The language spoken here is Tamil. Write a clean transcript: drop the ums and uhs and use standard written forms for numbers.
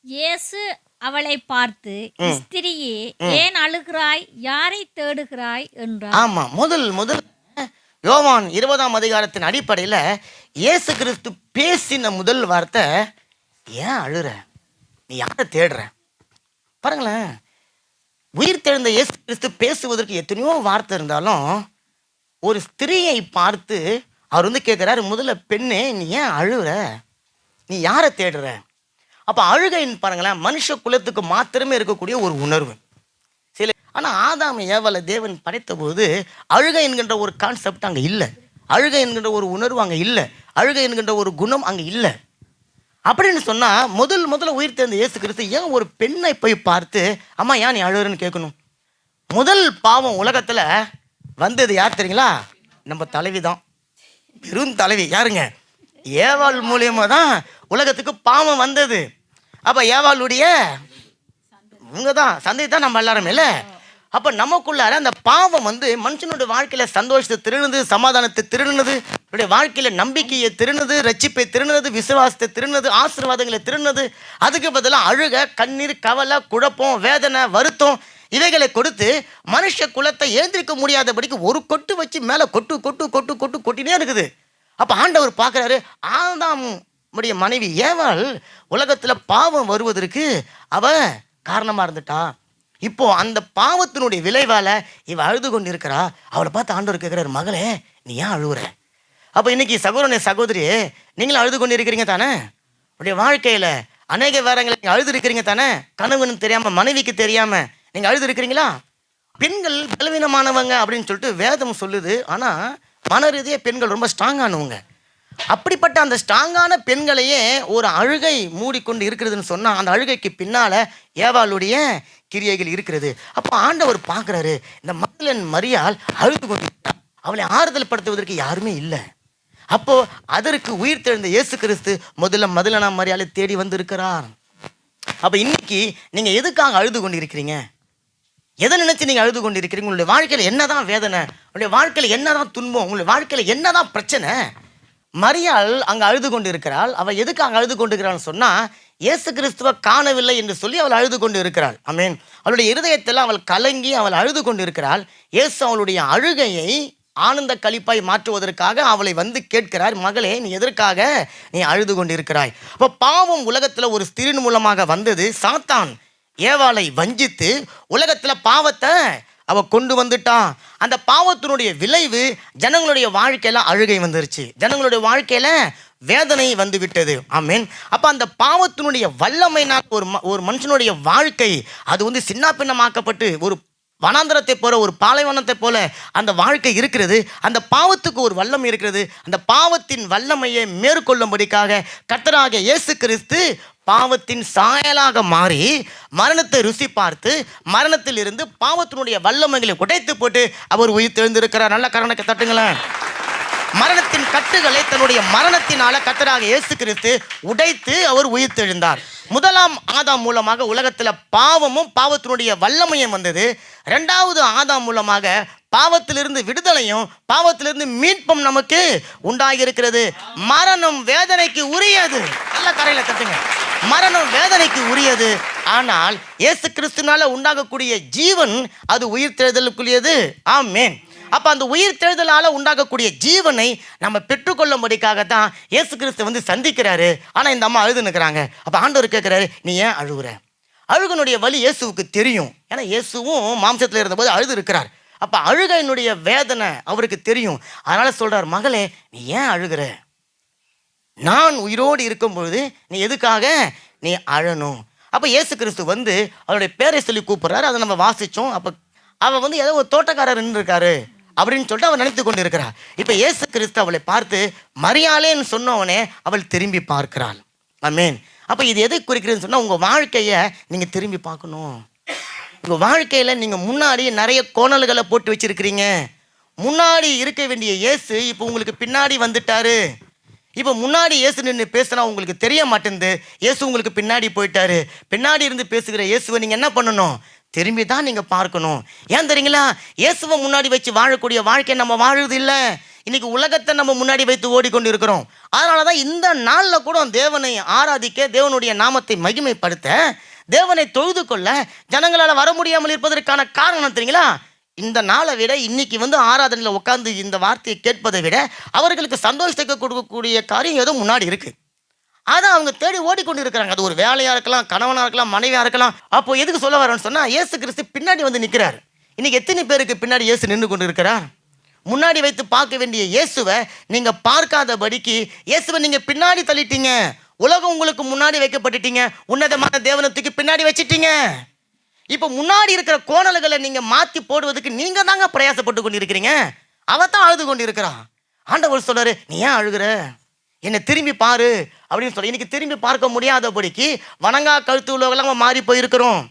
இயேசு அவளை பார்த்து, ஸ்திரியே, ஏன் அழுகிறாய்? யாரை தேடுகிறாய் என்றார். ஆமா, முதல் யோவான் 20ஆம் அதிகாரத்தின் அடிப்படையில் இயேசு கிறிஸ்து பேசின முதல் வார்த்தை, ஏன் அழுற, நீ யாரை தேடுற? பாருங்களேன், உயிர் தெழுந்த இயேசு கிறிஸ்து பேசுவதற்கு எத்தனையோ வார்த்தை இருந்தாலும் ஒரு ஸ்திரியை பார்த்து அவர் வந்து கேட்குறாரு, முதல்ல பெண்ணே நீ ஏன் அழுற, நீ யாரை தேடுற? அப்போ அழுகைன்னு பாருங்களேன், மனுஷ குலத்துக்கு மாத்திரமே இருக்கக்கூடிய ஒரு உணர்வு. சில ஆனால் ஆதாம் ஏவாளை தேவன் படைத்த போது அழுகை என்கின்ற ஒரு கான்செப்ட் அங்கே இல்லை, அழுகை என்கின்ற ஒரு உணர்வு அங்கே இல்லை, அழுகை என்கின்ற ஒரு குணம் அங்கே இல்லை. அப்படின்னு சொன்னால் முதல்ல உயிர் தேர்ந்த இயேசு கிறிஸ்து ஏன் ஒரு பெண்ணை போய் பார்த்து அம்மா ஏன் நீ அழுகுறன்னு கேட்கணும்? முதல் பாவம் உலகத்தில் வந்தது யார் தெரியுங்களா? நம்ம தலைவி தான், பெரும் தலைவி. யாருங்க? ஏவாள் மூலியமாக தான் உலகத்துக்கு பாவம் வந்தது. அப்போ ஏவாளுடைய இவங்க தான் சந்தை தான் நம்ம எல்லாருமே இல்லை. அப்போ நமக்குள்ளார அந்த பாவம் வந்து மனுஷனுடைய வாழ்க்கையில் சந்தோஷத்தை திருணுது, சமாதானத்தை திருணுது, அவருடைய வாழ்க்கையில் நம்பிக்கையை திருணுது, ரட்சிப்பை திருணுது, விசுவாசத்தை திருணுது, ஆசீர்வாதங்களை திருணுது. அதுக்கு பதிலாக அழுக, கண்ணீர், கவலை, குழப்பம், வேதனை, வருத்தம் இவைகளை கொடுத்து மனுஷ குலத்தை எழுந்திருக்க முடியாதபடிக்கு ஒரு கொட்டு வச்சு மேலே கொட்டினே இருக்குது. அப்போ ஆண்டவர் பார்க்குறாரு, ஆதாம் உடைய மனைவி ஏவாள் உலகத்தில் பாவம் வருவதற்கு அவ காரணமாக இருந்துட்டா. இப்போ அந்த பாவத்தினுடைய விளைவால் இவ அழுது கொண்டு இருக்கிறா. அவளை பார்த்து ஆண்டவர் கேட்குறாரு, மகளே நீ ஏன் அழுகுற? அப்போ இன்னைக்கு சகோதரனே சகோதரியே, நீங்களும் அழுது கொண்டு இருக்கிறீங்க தானே? உடைய வாழ்க்கையில் அநேக வேறங்களை நீங்கள் அழுது இருக்கிறீங்க தானே? கணவனுக்கு தெரியாமல், மனைவிக்கு தெரியாமல் நீங்கள் அழுது இருக்கிறீங்களா? பெண்கள் பலவீனமானவங்க அப்படின்னு சொல்லிட்டு வேதம் சொல்லுது. ஆனால் மன ரீதியாக பெண்கள் ரொம்ப ஸ்ட்ராங்கானவங்க. அப்படிப்பட்ட அந்த ஸ்ட்ராங்கான பெண்களையே ஒரு அழுகை மூடிக்கொண்டு இருக்கிறதுன்னு சொன்னால் அந்த அழுகைக்கு பின்னால் ஏவாளுடைய கிரியைகள் இருக்கிறது. அப்போ ஆண்டவர் பார்க்குறாரு, இந்த மகதலேன் மரியாள் அழுது கொண்டு அவளை ஆறுதல் படுத்துவதற்கு யாருமே இல்லை. அப்போது அதற்கு உயிர் தெழுந்த இயேசு கிறிஸ்து முதல்ல நாம் மரியாதை தேடி வந்திருக்கிறார். அப்போ இன்னைக்கு நீங்கள் எதுக்காக அழுது கொண்டு இருக்கிறீங்க? எதை நினைச்சு நீங்கள் அழுது கொண்டு இருக்கிறீங்க? உங்களுடைய வாழ்க்கையில் என்னதான் வேதனை, உங்களுடைய வாழ்க்கையில் என்னதான் துன்பம், உங்களுடைய வாழ்க்கையில் என்னதான் பிரச்சனை? மரியாள் அங்கே அழுது கொண்டு இருக்கிறாள். அவள் எதுக்கு அங்கே அழுது கொண்டு இருக்கிறான்னு சொன்னால், இயேசு கிறிஸ்துவை காணவில்லை என்று சொல்லி அவள் அழுது கொண்டு இருக்கிறாள். ஆமென். அவளுடைய இருதயத்தில் அவள் கலங்கி அவள் அழுது கொண்டு இருக்கிறாள். இயேசு அவளுடைய அழுகையை ஆனந்த களிப்பாய் மாற்றுவதற்காக அவளை வந்து கேட்கிறார், மகளே நீ எதற்காக நீ அழுது கொண்டு இருக்கிறாய்? அப்போ பாவம் உலகத்தில் ஒரு ஸ்திரீன் மூலமாக வந்தது. சாத்தான் ஏவாளை வஞ்சித்து உலகத்தில் பாவத்தை அவ கொண்டு வந்துட்டான். அந்த பாவத்தினுடைய விளைவு ஜனங்களுடைய வாழ்க்கையில அழுகை வந்துருச்சு, ஜனங்களுடைய வாழ்க்கையில வேதனை வந்து விட்டது. ஆமீன். அப்போ அந்த பாவத்தினுடைய வல்லமையினால் ஒரு மனுஷனுடைய வாழ்க்கை அது வந்து சின்ன பின்னமாக்கப்பட்டு ஒரு வனாந்தரத்தை போல, ஒரு பாலைவனத்தை போல அந்த வாழ்க்கை இருக்கிறது. அந்த பாவத்துக்கு ஒரு வல்லமை இருக்கிறது. அந்த பாவத்தின் வல்லமையை மேற்கொள்ளும்படிக்காக கர்த்தராகிய இயேசு கிறிஸ்து பாவத்தின் சாயலாக மாறி மரணத்தை ருசி பார்த்து மரணத்தில் இருந்து பாவத்தினுடைய வல்லமைகளை உடைத்து போட்டு அவர் உயிர் தெழுந்திருக்கிறார். நல்ல கரணத்தை தட்டுங்களேன். மரணத்தின் கட்டுகளை தன்னுடைய மரணத்தினால கர்த்தராகிய இயேசு கிறிஸ்து உடைத்து அவர் உயிர் தெழுந்தார். முதலாம் ஆதாம் மூலமாக உலகத்தில் பாவமும் பாவத்தினுடைய வல்லமையும் வந்தது. இரண்டாவது ஆதாம் மூலமாக பாவத்திலிருந்து விடுதலையும் பாவத்திலிருந்து மீட்பும் நமக்கு உண்டாகி இருக்கிறது. மரணம் வேதனைக்கு உரியது. நல்ல கரையில் தட்டுங்க. மரணம் வேதனைக்கு உரியது. ஆனால் இயேசு கிறிஸ்துனால உண்டாகக்கூடிய ஜீவன் அது உயிர் தெழுதலுக்குரியது. ஆமென். அப்போ அந்த உயிர் தெழுதலால் உண்டாகக்கூடிய ஜீவனை நம்ம பெற்றுக்கொள்ளும்படிக்காகத்தான் இயேசு கிறிஸ்து வந்து சந்திக்கிறாரு. ஆனால் இந்த அம்மா அழுது நிற்கிறாங்க. அப்போ ஆண்டவர் கேட்குறாரு, நீ ஏன் அழுகுற? அழுகனுடைய வலி இயேசுவுக்கு தெரியும். ஏன்னா இயேசுவும் மாம்சத்தில் இருந்தபோது அழுது இருக்கிறார். அப்போ அழுகையினுடைய வேதனை அவருக்கு தெரியும். அதனால் சொல்கிறார், மகளே நீ ஏன் அழுகிற? நான் உயிரோடு இருக்கும்பொழுது நீ எதுக்காக நீ அழணும்? அப்போ இயேசு கிறிஸ்து வந்து அவருடைய பேரை சொல்லி கூப்பிட்றாரு. அதை நம்ம வாசித்தோம். அப்போ அவள் வந்து ஏதோ ஒரு தோட்டக்காரர் நின்றுருக்காரு அப்படின்னு சொல்லிட்டு அவள் நினைத்து கொண்டு இருக்கிறாள். இப்போ இயேசு கிறிஸ்து அவளை பார்த்து மரியாளேன்னு சொன்னவனே அவள் திரும்பி பார்க்கிறாள். ஆமென். அப்போ இது எதை குறிக்கிறதுன்னு சொன்னால், உங்கள் வாழ்க்கையை நீங்கள் திரும்பி பார்க்கணும். உங்கள் வாழ்க்கையில் நீங்கள் முன்னாடி நிறைய கோணல்களை போட்டு வச்சுருக்கிறீங்க. முன்னாடி இருக்க வேண்டிய இயேசு இப்போ உங்களுக்கு பின்னாடி வந்துட்டாரு. இப்போ முன்னாடி இயேசு நின்று பேசுனா உங்களுக்கு தெரிய மாட்டேங்குது. இயேசு உங்களுக்கு பின்னாடி போயிட்டாரு. பின்னாடி இருந்து பேசுகிற இயேசுவை நீங்கள் என்ன பண்ணணும்? திரும்பி தான் நீங்கள் பார்க்கணும். ஏன் தெரியுங்களா? இயேசுவை முன்னாடி வச்சு வாழக்கூடிய வாழ்க்கை நம்ம வாழுறது இல்லை. இன்னைக்கு உலகத்தை நம்ம முன்னாடி வைத்து ஓடிக்கொண்டு இருக்கிறோம். அதனாலதான் இந்த நாள்ல கூட தேவனை ஆராதிக்க, தேவனுடைய நாமத்தை மகிமைப்படுத்த, தேவனை தொழுது கொள்ள ஜனங்களால வர முடியாமல் இருப்பதற்கான காரணம் தெரியுங்களா? இந்த நாளை விட இன்னைக்கு ஆராதனையில் உட்கார்ந்து இந்த வார்த்தையை கேட்பதை விட அவர்களுக்கு சந்தோஷத்தை கொடுக்கக்கூடிய காரியம் ஏதோ முன்னாடி இருக்கு. அதை அவங்க தேடி ஓடிக்கொண்டு இருக்கிறாங்க. அது ஒரு வேலையா இருக்கலாம், கணவனா இருக்கலாம், மனைவியா இருக்கலாம். அப்போ எதுக்கு சொல்ல வரேன்னு சொன்னா, இயேசு கிறிஸ்து பின்னாடி நிற்கிறார். இன்னைக்கு எத்தனை பேருக்கு பின்னாடி இயேசு நின்று கொண்டு இருக்கிறார்? முன்னாடி வைத்து பார்க்க வேண்டிய இயேசுவை நீங்க பார்க்காதபடிக்கு இயேசுவை நீங்க பின்னாடி தள்ளிட்டீங்க. உலகம் உங்களுக்கு முன்னாடி வைக்கப்பட்டுட்டீங்க, உன்னதமான தேவனத்துக்கு பின்னாடி வச்சிட்டீங்க. இப்போ முன்னாடி இருக்கிற கோணல்களை நீங்க மாத்தி போடுவதற்கு நீங்க தாங்க பிரயாசப்பட்டு கொண்டு இருக்கிறீங்க. அவதான் அழுது கொண்டு இருக்கிறான். ஆண்டவர் சொல்றாரு, நீ ஏன் அழுகுற, என்னை திரும்பி பாரு அப்படின்னு சொல்லி. இன்னைக்கு திரும்பி பார்க்க முடியாதபடிக்கு வணங்கா கழுத்து உள்ளவங்களாம் மாறி போயிருக்கிறோம்.